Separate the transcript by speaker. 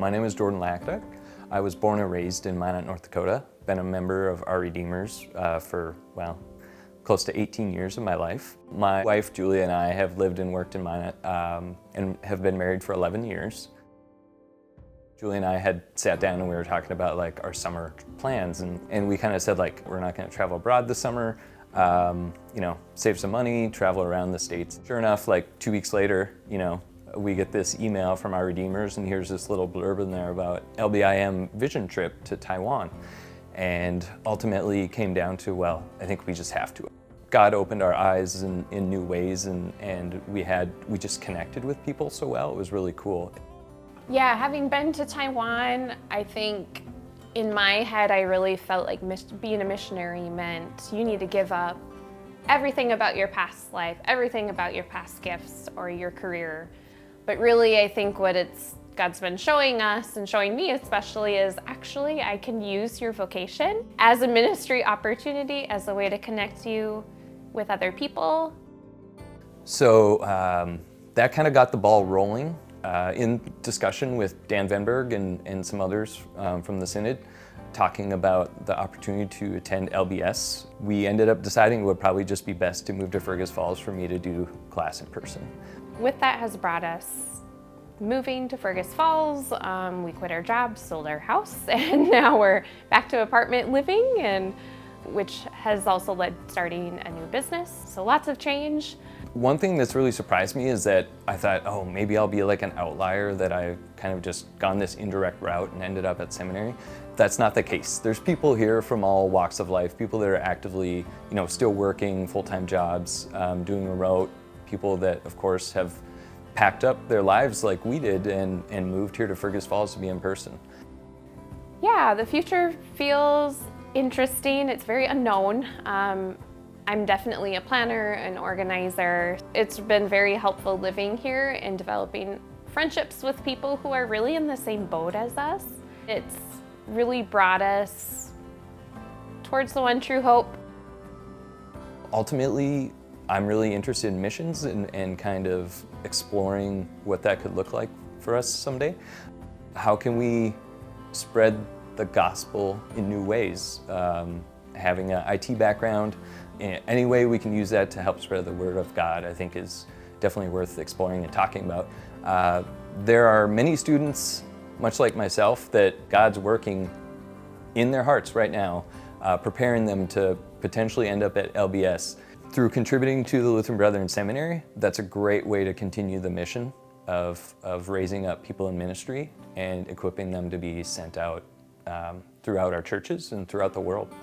Speaker 1: My name is Jordon. I was born and raised in Minot, North Dakota. Been a member of Our Redeemers for, well, close to 18 years of my life. My wife, Julia, and I have lived and worked in Minot and have been married for 11 years. Julia and I had sat down and we were talking about like our summer plans, and we kind of said like, we're not going to travel abroad this summer, save some money, travel around the States. Sure enough, like 2 weeks later, we get this email from Our Redeemers, and here's this little blurb in there about LBIM vision trip to Taiwan. And ultimately came down to, well, I think we just have to. God opened our eyes in new ways, and we just connected with people so well. It was really cool.
Speaker 2: Yeah, having been to Taiwan, I think in my head I really felt like being a missionary meant you need to give up everything about your past life, everything about your past gifts or your career. But really, I think what God's been showing us, and showing me especially, is actually I can use your vocation as a ministry opportunity, as a way to connect you with other people.
Speaker 1: So that kind of got the ball rolling in discussion with Dan Venberg and some others from the Synod, talking about the opportunity to attend LBS. We ended up deciding it would probably just be best to move to Fergus Falls for me to do class in person.
Speaker 2: With that has brought us moving to Fergus Falls. We quit our jobs, sold our house, and now we're back to apartment living, and which has also led starting a new business. So lots of change.
Speaker 1: One thing that's really surprised me is that I thought, oh, maybe I'll be like an outlier, that I've kind of just gone this indirect route and ended up at seminary. That's not the case. There's people here from all walks of life, people that are actively, still working full-time jobs, doing remote, people that, of course, have packed up their lives like we did and moved here to Fergus Falls to be in person.
Speaker 2: Yeah, the future feels interesting. It's very unknown. I'm definitely a planner, an organizer. It's been very helpful living here and developing friendships with people who are really in the same boat as us. It's really brought us towards the one true hope.
Speaker 1: Ultimately, I'm really interested in missions and kind of exploring what that could look like for us someday. How can we spread the gospel in new ways? Having an IT background, any way we can use that to help spread the word of God, I think is definitely worth exploring and talking about. There are many students, much like myself, that God's working in their hearts right now, preparing them to potentially end up at LBS. Through contributing to the Lutheran Brethren Seminary, that's a great way to continue the mission of raising up people in ministry and equipping them to be sent out throughout our churches and throughout the world.